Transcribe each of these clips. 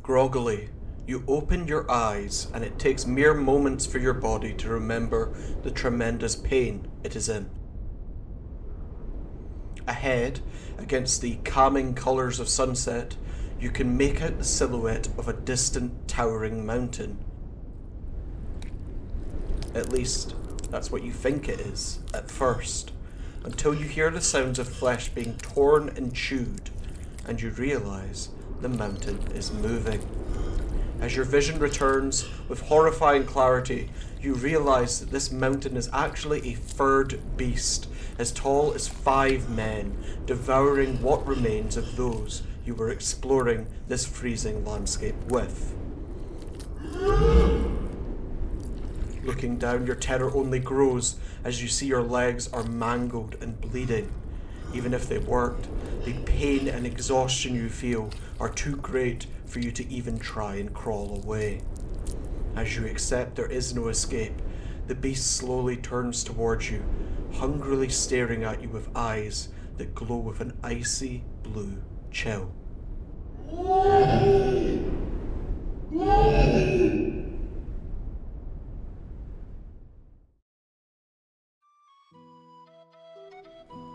Groggily, you open your eyes and it takes mere moments for your body to remember the tremendous pain it is in. Ahead, against the calming colours of sunset, you can make out the silhouette of a distant towering mountain. At least, that's what you think it is, at first, until you hear the sounds of flesh being torn and chewed, and you realise the mountain is moving. As your vision returns with horrifying clarity, you realise that this mountain is actually a furred beast as tall as 5 men, devouring what remains of those you were exploring this freezing landscape with. Looking down, your terror only grows as you see your legs are mangled and bleeding. Even if they weren't, the pain and exhaustion you feel are too great for you to even try and crawl away. As you accept there is no escape, the beast slowly turns towards you, hungrily staring at you with eyes that glow with an icy blue chill.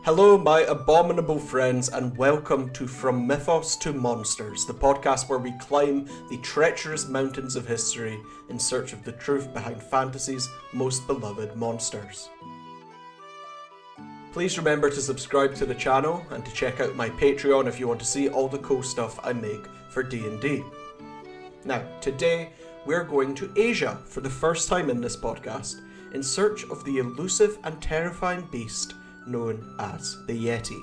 Hello, my abominable friends, and welcome to From Mythos to Monsters, the podcast where we climb the treacherous mountains of history in search of the truth behind fantasy's most beloved monsters. Please remember to subscribe to the channel and to check out my Patreon if you want to see all the cool stuff I make for D&D. Now, today we're going to Asia for the first time in this podcast in search of the elusive and terrifying beast known as the Yeti.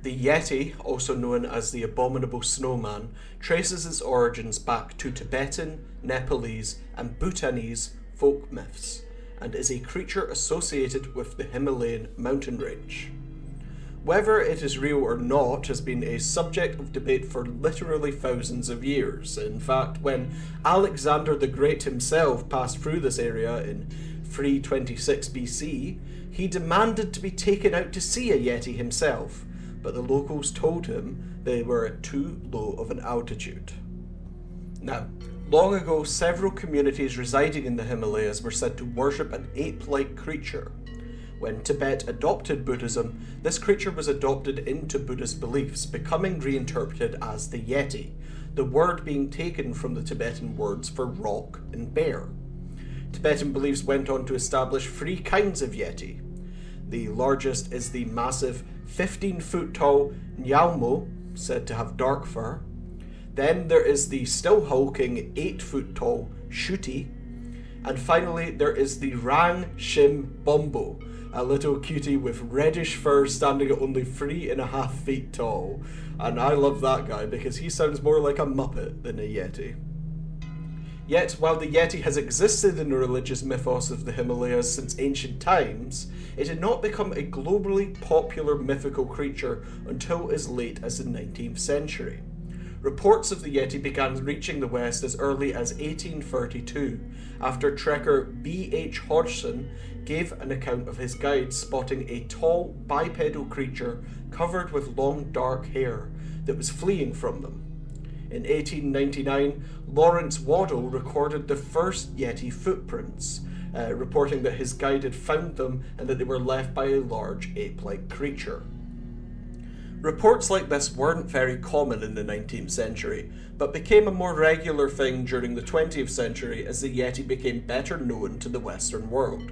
The Yeti, also known as the abominable snowman, traces its origins back to Tibetan, Nepalese, and Bhutanese folk myths, and is a creature associated with the Himalayan mountain range. Whether it is real or not has been a subject of debate for literally thousands of years. In fact, when Alexander the Great himself passed through this area in 326 BC, he demanded to be taken out to see a Yeti himself, but the locals told him they were at too low of an altitude. Now, long ago, several communities residing in the Himalayas were said to worship an ape-like creature. When Tibet adopted Buddhism, this creature was adopted into Buddhist beliefs, becoming reinterpreted as the Yeti, the word being taken from the Tibetan words for rock and bear. Tibetan beliefs went on to establish 3 kinds of Yeti. The largest is the massive 15-foot tall Nyalmo, said to have dark fur. Then there is the still hulking 8-foot tall Shuti. And finally there is the Rang Shim Bombo, a little cutie with reddish fur standing at only 3.5 feet tall. And I love that guy because he sounds more like a Muppet than a Yeti. Yet, while the Yeti has existed in the religious mythos of the Himalayas since ancient times, it had not become a globally popular mythical creature until as late as the 19th century. Reports of the Yeti began reaching the West as early as 1832, after trekker B.H. Hodgson gave an account of his guides spotting a tall, bipedal creature covered with long dark hair that was fleeing from them. In 1899, Lawrence Waddell recorded the first Yeti footprints, reporting that his guide had found them and that they were left by a large ape-like creature. Reports like this weren't very common in the 19th century, but became a more regular thing during the 20th century as the Yeti became better known to the Western world.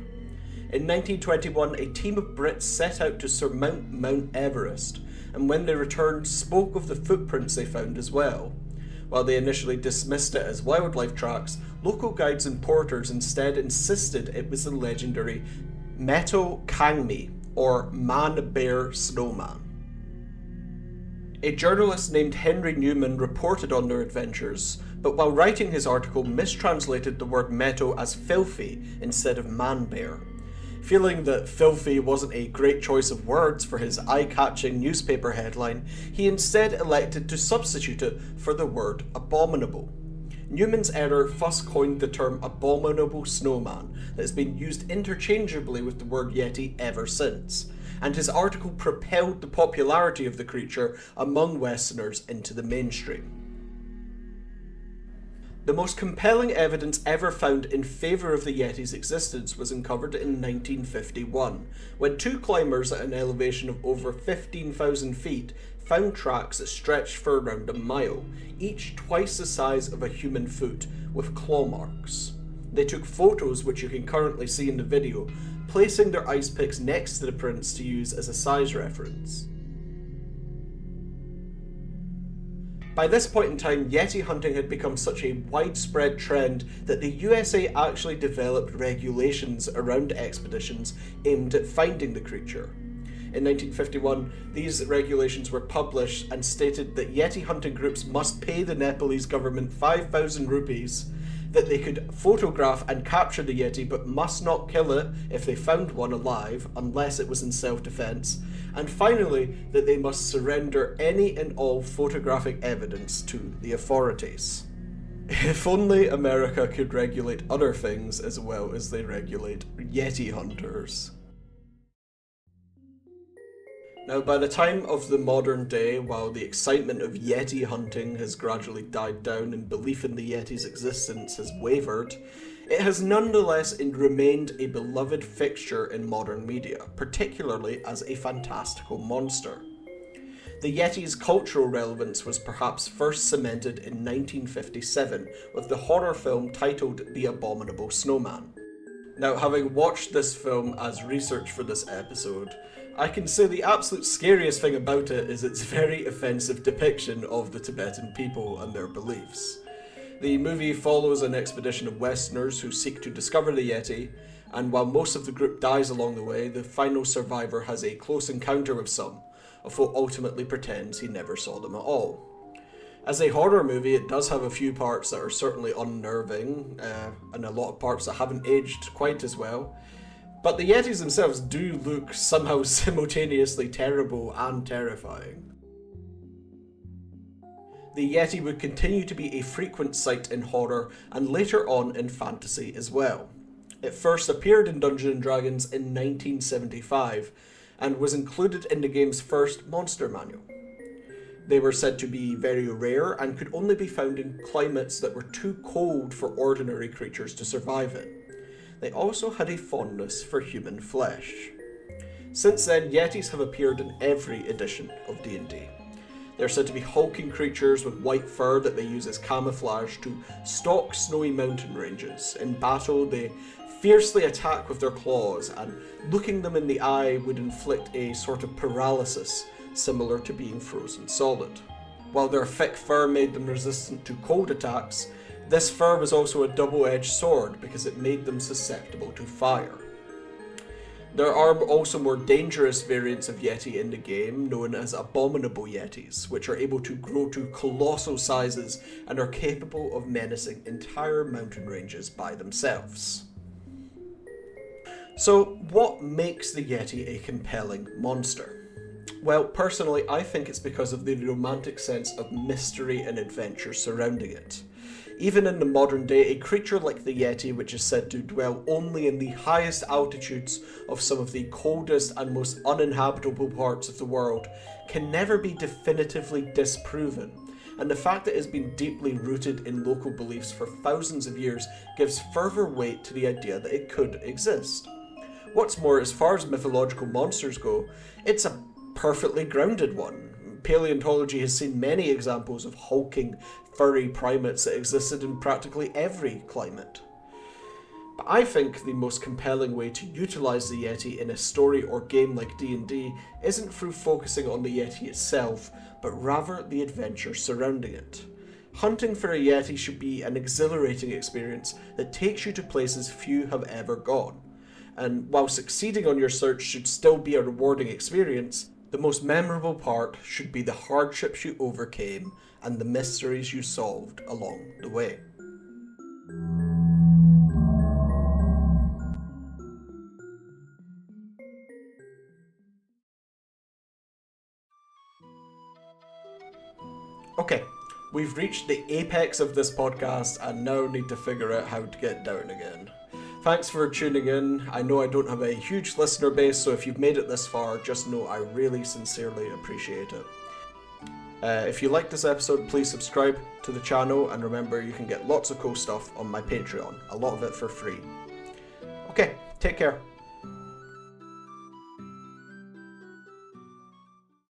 In 1921, a team of Brits set out to surmount Mount Everest, and when they returned, spoke of the footprints they found as well. While they initially dismissed it as wildlife tracks, local guides and porters instead insisted it was the legendary Meto Kangmi, or man-bear snowman. A journalist named Henry Newman reported on their adventures, but while writing his article mistranslated the word Meto as filthy instead of man-bear. Feeling that filthy wasn't a great choice of words for his eye-catching newspaper headline, he instead elected to substitute it for the word abominable. Newman's error first coined the term abominable snowman that has been used interchangeably with the word Yeti ever since, and his article propelled the popularity of the creature among Westerners into the mainstream. The most compelling evidence ever found in favour of the Yeti's existence was uncovered in 1951, when two climbers at an elevation of over 15,000 feet found tracks that stretched for around a mile, each twice the size of a human foot, with claw marks. They took photos, which you can currently see in the video, placing their ice picks next to the prints to use as a size reference. By this point in time, Yeti hunting had become such a widespread trend that the USA actually developed regulations around expeditions aimed at finding the creature. In 1951, these regulations were published and stated that Yeti hunting groups must pay the Nepalese government 5,000 rupees, that they could photograph and capture the Yeti but must not kill it if they found one alive, unless it was in self-defense, and finally that they must surrender any and all photographic evidence to the authorities. If only America could regulate other things as well as they regulate Yeti hunters. Now, by the time of the modern day, while the excitement of Yeti hunting has gradually died down and belief in the Yeti's existence has wavered, it has nonetheless remained a beloved fixture in modern media, particularly as a fantastical monster. The Yeti's cultural relevance was perhaps first cemented in 1957 with the horror film titled The Abominable Snowman. Now, having watched this film as research for this episode, I can say the absolute scariest thing about it is its very offensive depiction of the Tibetan people and their beliefs. The movie follows an expedition of Westerners who seek to discover the Yeti, and while most of the group dies along the way, the final survivor has a close encounter with some, although ultimately pretends he never saw them at all. As a horror movie, it does have a few parts that are certainly unnerving, and a lot of parts that haven't aged quite as well. But the Yetis themselves do look somehow simultaneously terrible and terrifying. The Yeti would continue to be a frequent sight in horror and later on in fantasy as well. It first appeared in Dungeons & Dragons in 1975 and was included in the game's first monster manual. They were said to be very rare and could only be found in climates that were too cold for ordinary creatures to survive in. They also had a fondness for human flesh. Since then, Yetis have appeared in every edition of D&D. They're said to be hulking creatures with white fur that they use as camouflage to stalk snowy mountain ranges. In battle, they fiercely attack with their claws, and looking them in the eye would inflict a sort of paralysis, similar to being frozen solid. While their thick fur made them resistant to cold attacks, this fur was also a double-edged sword because it made them susceptible to fire. There are also more dangerous variants of Yeti in the game, known as abominable Yetis, which are able to grow to colossal sizes and are capable of menacing entire mountain ranges by themselves. So, what makes the Yeti a compelling monster? Well, personally, I think it's because of the romantic sense of mystery and adventure surrounding it. Even in the modern day, a creature like the Yeti, which is said to dwell only in the highest altitudes of some of the coldest and most uninhabitable parts of the world, can never be definitively disproven, and the fact that it has been deeply rooted in local beliefs for thousands of years gives further weight to the idea that it could exist. What's more, as far as mythological monsters go, it's a perfectly grounded one. Paleontology has seen many examples of hulking, furry primates that existed in practically every climate. But I think the most compelling way to utilise the Yeti in a story or game like D&D isn't through focusing on the Yeti itself, but rather the adventure surrounding it. Hunting for a Yeti should be an exhilarating experience that takes you to places few have ever gone. And while succeeding on your search should still be a rewarding experience, the most memorable part should be the hardships you overcame and the mysteries you solved along the way. Okay, We've reached the apex of this podcast and now need to figure out how to get down again. Thanks for tuning in. I know I don't have a huge listener base, so if you've made it this far, just know I really sincerely appreciate it. If you liked this episode, please subscribe to the channel, and remember you can get lots of cool stuff on my Patreon, a lot of it for free. Okay, take care.